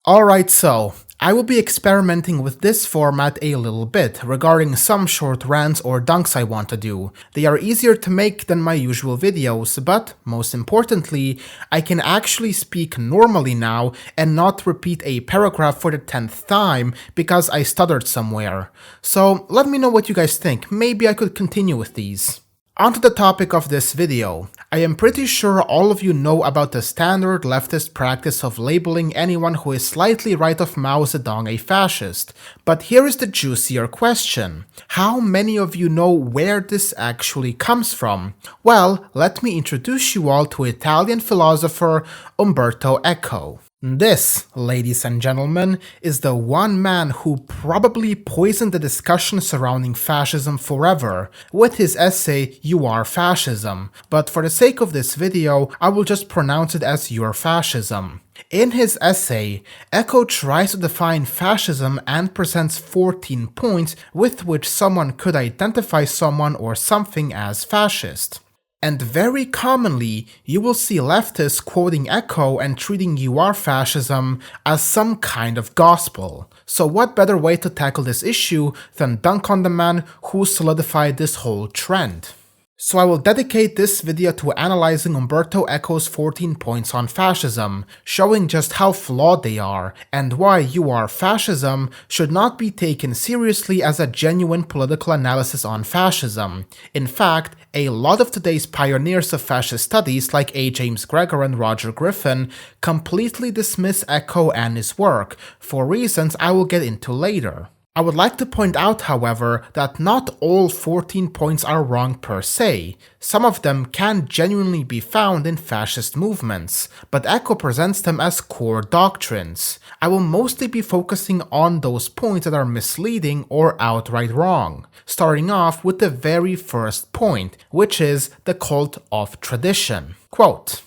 Alright, so I will be experimenting with this format a little bit regarding some short rants or dunks I want to do. They are easier to make than my usual videos, but most importantly, I can actually speak normally now and not repeat a paragraph for the 10th time because I stuttered somewhere. So let me know what you guys think. Maybe I could continue with these. Onto the topic of this video. I am pretty sure all of you know about the standard leftist practice of labeling anyone who is slightly right of Mao Zedong a fascist. But here is the juicier question. How many of you know where this actually comes from? Well, let me introduce you all to Italian philosopher Umberto Eco. This, ladies and gentlemen, is the one man who probably poisoned the discussion surrounding fascism forever with his essay Ur-Fascism, but for the sake of this video, I will just pronounce it as Ur-Fascism. In his essay, Eco tries to define fascism and presents 14 points with which someone could identify someone or something as fascist. And very commonly, you will see leftists quoting Eco and treating Ur-Fascism as some kind of gospel. So what better way to tackle this issue than dunk on the man who solidified this whole trend? So I will dedicate this video to analyzing Umberto Eco's 14 points on fascism, showing just how flawed they are, and why Ur-Fascism should not be taken seriously as a genuine political analysis on fascism. In fact, a lot of today's pioneers of fascist studies like A. James Gregor and Roger Griffin completely dismiss Eco and his work, for reasons I will get into later. I would like to point out, however, that not all 14 points are wrong per se. Some of them can genuinely be found in fascist movements, but Eco presents them as core doctrines. I will mostly be focusing on those points that are misleading or outright wrong, starting off with the very first point, which is the cult of tradition. Quote,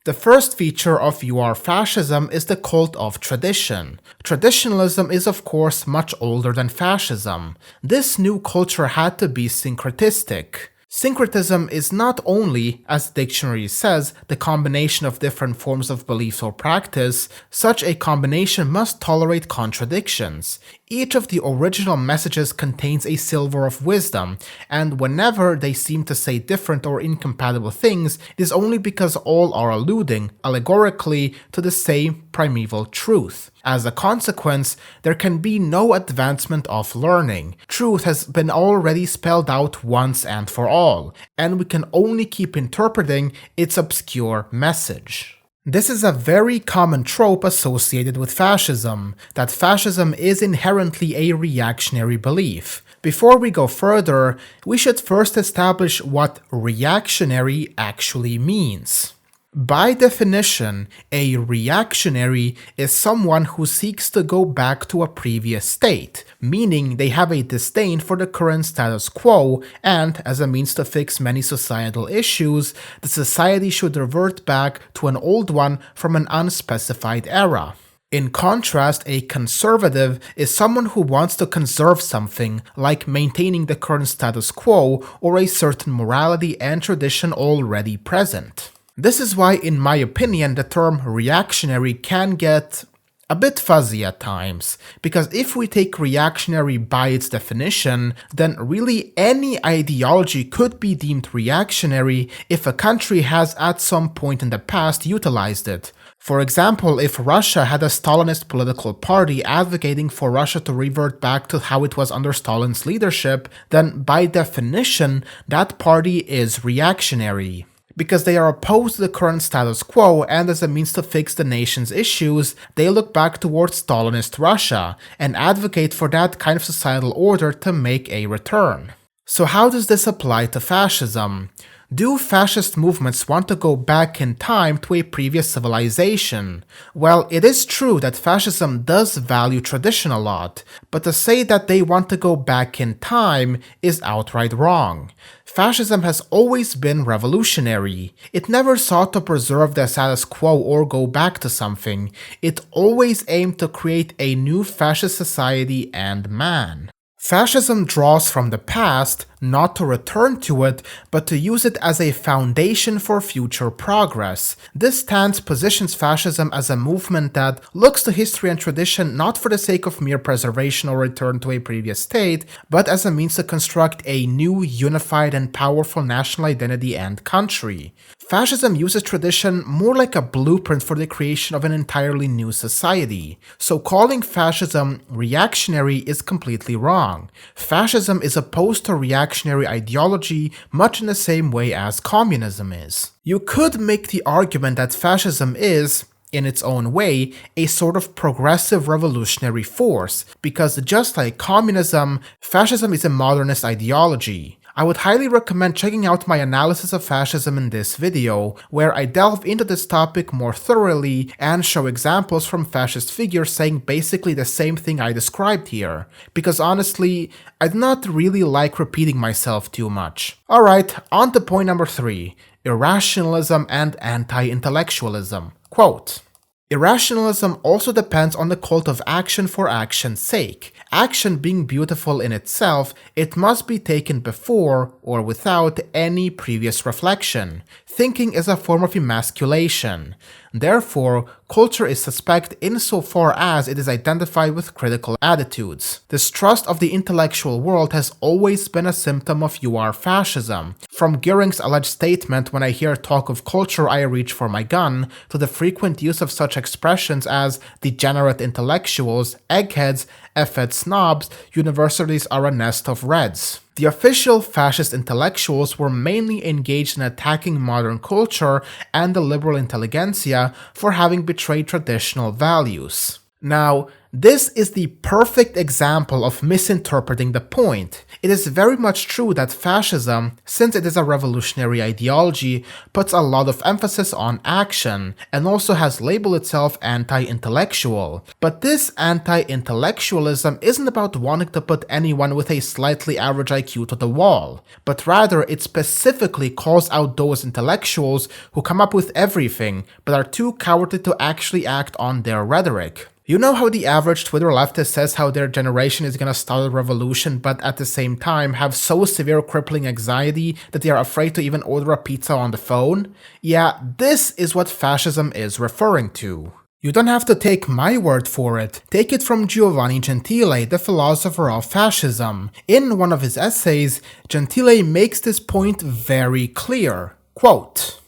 "The first feature of Ur-Fascism is the cult of tradition. Traditionalism is of course much older than fascism. This new culture had to be syncretistic. Syncretism is not only, as the dictionary says, the combination of different forms of belief or practice. Such a combination must tolerate contradictions. Each of the original messages contains a silver of wisdom, and whenever they seem to say different or incompatible things, it is only because all are alluding, allegorically, to the same primeval truth. As a consequence, there can be no advancement of learning. Truth has been already spelled out once and for all, and we can only keep interpreting its obscure message." This is a very common trope associated with fascism, that fascism is inherently a reactionary belief. Before we go further, we should first establish what reactionary actually means. By definition, a reactionary is someone who seeks to go back to a previous state, meaning they have a disdain for the current status quo, and, as a means to fix many societal issues, the society should revert back to an old one from an unspecified era. In contrast, a conservative is someone who wants to conserve something, like maintaining the current status quo or a certain morality and tradition already present. This is why, in my opinion, the term reactionary can get a bit fuzzy at times, because if we take reactionary by its definition, then really any ideology could be deemed reactionary if a country has at some point in the past utilized it. For example, if Russia had a Stalinist political party advocating for Russia to revert back to how it was under Stalin's leadership, then by definition, that party is reactionary. Because they are opposed to the current status quo, and as a means to fix the nation's issues, they look back towards Stalinist Russia and advocate for that kind of societal order to make a return. So how does this apply to fascism? Do fascist movements want to go back in time to a previous civilization? Well, it is true that fascism does value tradition a lot, but to say that they want to go back in time is outright wrong. Fascism has always been revolutionary. It never sought to preserve the status quo or go back to something. It always aimed to create a new fascist society and man. Fascism draws from the past, not to return to it, but to use it as a foundation for future progress. This stance positions fascism as a movement that looks to history and tradition not for the sake of mere preservation or return to a previous state, but as a means to construct a new, unified, and powerful national identity and country. Fascism uses tradition more like a blueprint for the creation of an entirely new society, so calling fascism reactionary is completely wrong. Fascism is opposed to reactionary ideology much in the same way as communism is. You could make the argument that fascism is, in its own way, a sort of progressive revolutionary force, because just like communism, fascism is a modernist ideology. I would highly recommend checking out my analysis of fascism in this video, where I delve into this topic more thoroughly and show examples from fascist figures saying basically the same thing I described here, because honestly, I do not really like repeating myself too much. Alright, on to point number 3, irrationalism and anti-intellectualism. Quote, "Irrationalism also depends on the cult of action for action's sake. Action being beautiful in itself, it must be taken before or without any previous reflection. Thinking is a form of emasculation. Therefore, culture is suspect insofar as it is identified with critical attitudes. Distrust of the intellectual world has always been a symptom of fascism. From Goering's alleged statement, 'When I hear talk of culture, I reach for my gun,' to the frequent use of such expressions as degenerate intellectuals, eggheads, F-ed snobs, universities are a nest of reds. The official fascist intellectuals were mainly engaged in attacking modern culture and the liberal intelligentsia for having betrayed traditional values." Now, this is the perfect example of misinterpreting the point. It is very much true that fascism, since it is a revolutionary ideology, puts a lot of emphasis on action, and also has labeled itself anti-intellectual. But this anti-intellectualism isn't about wanting to put anyone with a slightly average IQ to the wall, but rather it specifically calls out those intellectuals who come up with everything, but are too cowardly to actually act on their rhetoric. You know how the average Twitter leftist says how their generation is gonna start a revolution, but at the same time have so severe crippling anxiety that they are afraid to even order a pizza on the phone? Yeah, this is what fascism is referring to. You don't have to take my word for it. Take it from Giovanni Gentile, the philosopher of fascism. In one of his essays, Gentile makes this point very clear. Quote,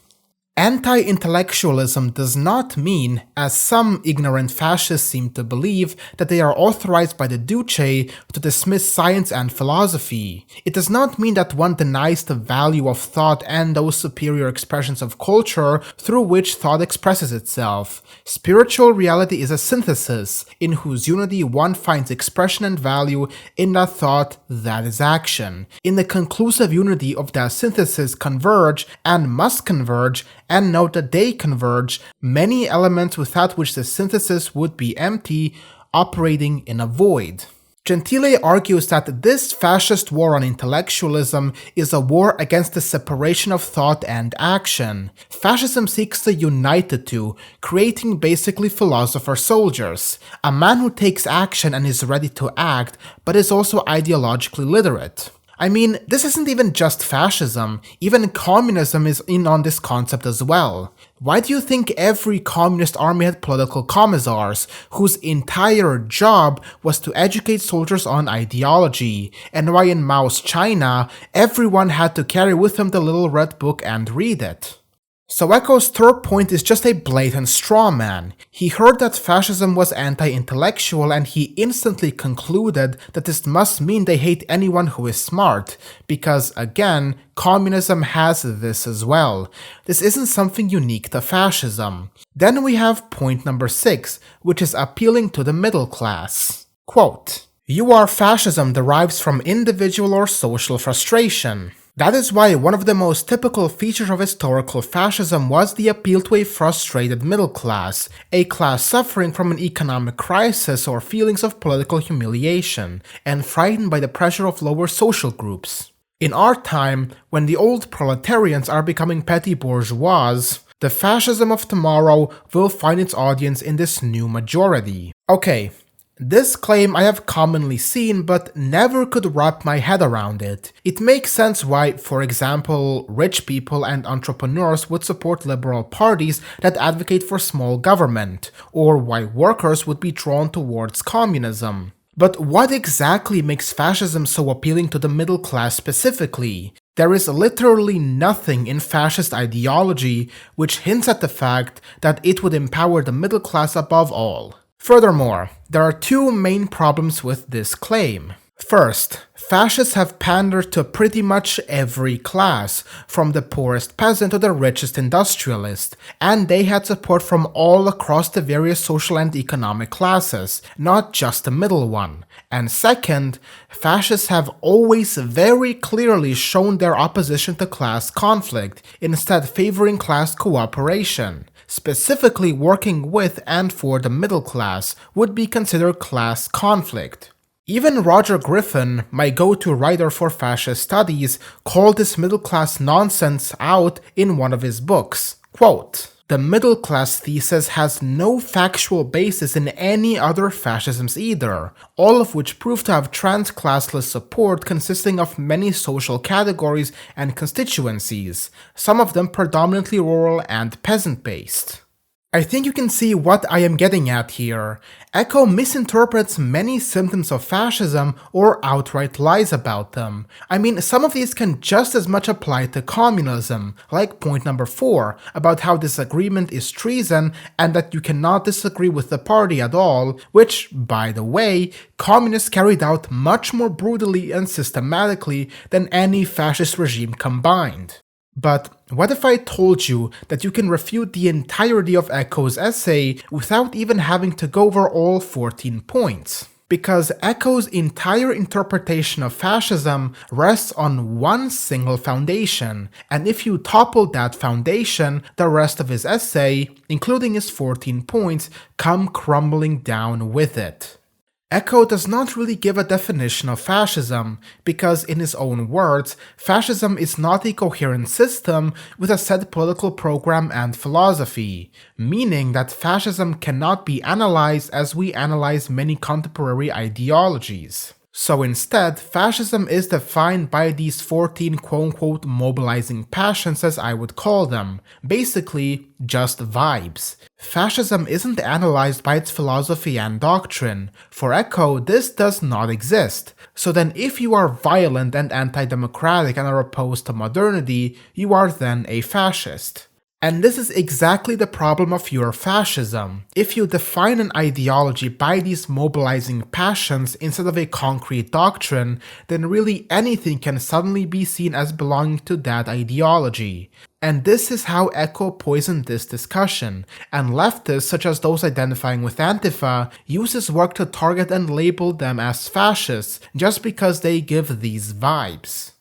"Anti-intellectualism does not mean, as some ignorant fascists seem to believe, that they are authorized by the Duce to dismiss science and philosophy. It does not mean that one denies the value of thought and those superior expressions of culture through which thought expresses itself. Spiritual reality is a synthesis, in whose unity one finds expression and value in that thought that is action. In the conclusive unity of that synthesis converge, and must converge, and note that they converge, many elements without which the synthesis would be empty, operating in a void." Gentile argues that this fascist war on intellectualism is a war against the separation of thought and action. Fascism seeks to unite the two, creating basically philosopher soldiers, a man who takes action and is ready to act, but is also ideologically literate. I mean, this isn't even just fascism, even communism is in on this concept as well. Why do you think every communist army had political commissars, whose entire job was to educate soldiers on ideology, and why in Mao's China, everyone had to carry with them the little red book and read it? So Eco's third point is just a blatant straw man. He heard that fascism was anti-intellectual and he instantly concluded that this must mean they hate anyone who is smart, because again, communism has this as well. This isn't something unique to fascism. Then we have point number 6, which is appealing to the middle class. Quote, "Ur-Fascism derives from individual or social frustration. That is why one of the most typical features of historical fascism was the appeal to a frustrated middle class, a class suffering from an economic crisis or feelings of political humiliation, and frightened by the pressure of lower social groups. In our time, when the old proletarians are becoming petty bourgeois, the fascism of tomorrow will find its audience in this new majority." Okay, This claim I have commonly seen but never could wrap my head around it. It makes sense why, for example, rich people and entrepreneurs would support liberal parties that advocate for small government, or why workers would be drawn towards communism. But what exactly makes fascism so appealing to the middle class specifically? There is literally nothing in fascist ideology which hints at the fact that it would empower the middle class above all. Furthermore, there are two main problems with this claim. First, fascists have pandered to pretty much every class, from the poorest peasant to the richest industrialist, and they had support from all across the various social and economic classes, not just the middle one. And second, fascists have always very clearly shown their opposition to class conflict, instead favoring class cooperation. Specifically, working with and for the middle class would be considered class conflict. Even Roger Griffin, my go-to writer for fascist studies, called this middle-class nonsense out in one of his books. Quote, "The middle-class thesis has no factual basis in any other fascisms either, all of which prove to have trans-classless support consisting of many social categories and constituencies, some of them predominantly rural and peasant-based." I think you can see what I am getting at here. Eco misinterprets many symptoms of fascism or outright lies about them. I mean, some of these can just as much apply to communism, like point number 4, about how disagreement is treason and that you cannot disagree with the party at all, which, by the way, communists carried out much more brutally and systematically than any fascist regime combined. But what if I told you that you can refute the entirety of Eco's essay without even having to go over all 14 points? Because Eco's entire interpretation of fascism rests on one single foundation, and if you topple that foundation, the rest of his essay, including his 14 points, come crumbling down with it. Eco does not really give a definition of fascism, because in his own words, fascism is not a coherent system with a set political program and philosophy, meaning that fascism cannot be analyzed as we analyze many contemporary ideologies. So instead, fascism is defined by these 14 quote-unquote mobilizing passions, as I would call them, basically just vibes. Fascism isn't analyzed by its philosophy and doctrine. For Eco, this does not exist. So then if you are violent and anti-democratic and are opposed to modernity, you are then a fascist. And this is exactly the problem of Ur-Fascism. If you define an ideology by these mobilizing passions instead of a concrete doctrine, then really anything can suddenly be seen as belonging to that ideology. And this is how Eco poisoned this discussion, and leftists such as those identifying with antifa use his work to target and label them as fascists just because they give these vibes.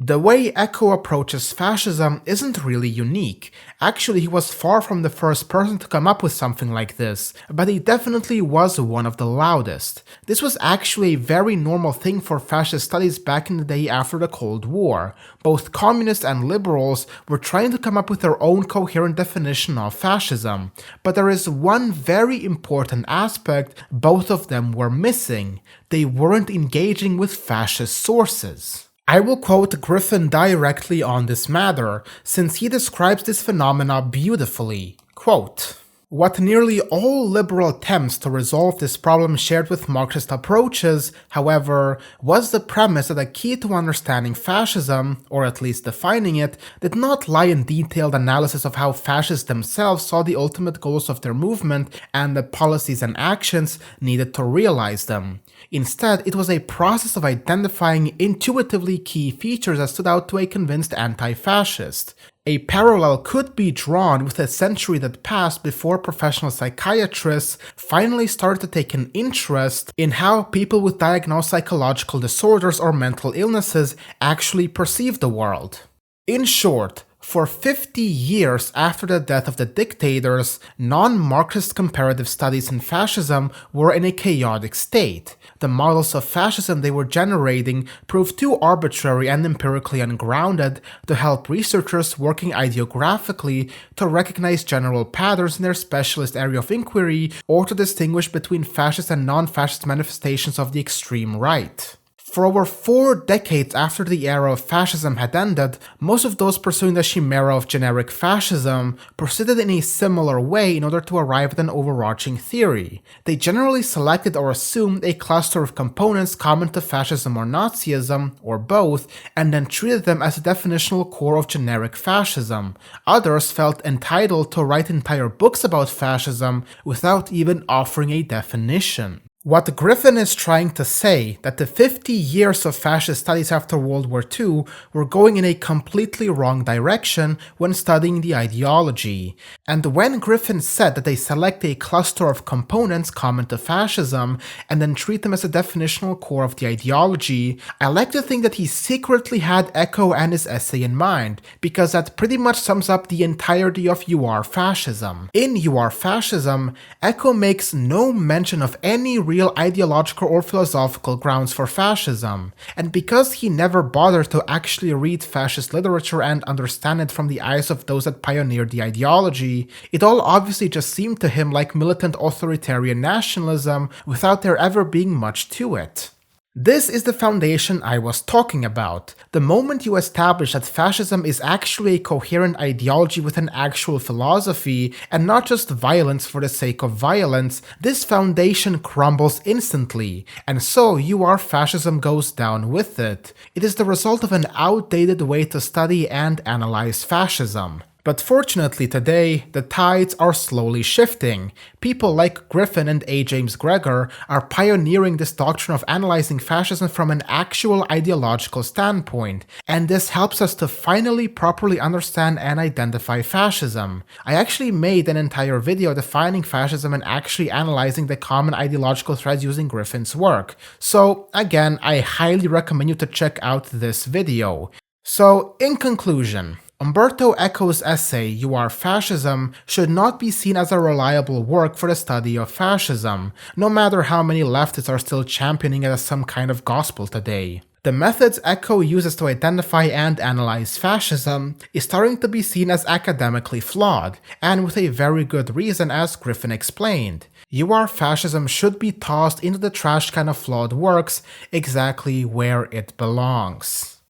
The way Eco approaches fascism isn't really unique. Actually, he was far from the first person to come up with something like this, but he definitely was one of the loudest. This was actually a very normal thing for fascist studies back in the day after the Cold War. Both communists and liberals were trying to come up with their own coherent definition of fascism, but there is one very important aspect both of them were missing: they weren't engaging with fascist sources. I will quote Griffin directly on this matter, since he describes this phenomena beautifully. Quote, "What nearly all liberal attempts to resolve this problem shared with Marxist approaches, however, was the premise that a key to understanding fascism, or at least defining it, did not lie in detailed analysis of how fascists themselves saw the ultimate goals of their movement and the policies and actions needed to realize them. Instead, it was a process of identifying intuitively key features that stood out to a convinced anti-fascist. A parallel could be drawn with a century that passed before professional psychiatrists finally started to take an interest in how people with diagnosed psychological disorders or mental illnesses actually perceive the world. In short, For 50 years after the death of the dictators, non-Marxist comparative studies in fascism were in a chaotic state. The models of fascism they were generating proved too arbitrary and empirically ungrounded to help researchers working ideographically to recognize general patterns in their specialist area of inquiry or to distinguish between fascist and non-fascist manifestations of the extreme right. For over 4 decades after the era of fascism had ended, most of those pursuing the chimera of generic fascism proceeded in a similar way in order to arrive at an overarching theory. They generally selected or assumed a cluster of components common to fascism or Nazism, or both, and then treated them as a definitional core of generic fascism. Others felt entitled to write entire books about fascism without even offering a definition. What Griffin is trying to say, that the 50 years of fascist studies after World War II were going in a completely wrong direction when studying the ideology. And when Griffin said that they select a cluster of components common to fascism and then treat them as a definitional core of the ideology, I like to think that he secretly had Eco and his essay in mind, because that pretty much sums up the entirety of Ur-Fascism. In Ur-Fascism, Eco makes no mention of any real ideological or philosophical grounds for fascism, and because he never bothered to actually read fascist literature and understand it from the eyes of those that pioneered the ideology, it all obviously just seemed to him like militant authoritarian nationalism without there ever being much to it. This is the foundation I was talking about. The moment you establish that fascism is actually a coherent ideology with an actual philosophy, and not just violence for the sake of violence, this foundation crumbles instantly, and so Ur-Fascism goes down with it. It is the result of an outdated way to study and analyze fascism. But fortunately today, the tides are slowly shifting. People like Griffin and A. James Gregor are pioneering this doctrine of analyzing fascism from an actual ideological standpoint, and this helps us to finally properly understand and identify fascism. I actually made an entire video defining fascism and actually analyzing the common ideological threads using Griffin's work. So again, I highly recommend you to check out this video. So in conclusion, Umberto Eco's essay, Ur-Fascism, should not be seen as a reliable work for the study of fascism, no matter how many leftists are still championing it as some kind of gospel today. The methods Eco uses to identify and analyze fascism is starting to be seen as academically flawed, and with a very good reason, as Griffin explained. Ur-Fascism should be tossed into the trash can of flawed works exactly where it belongs.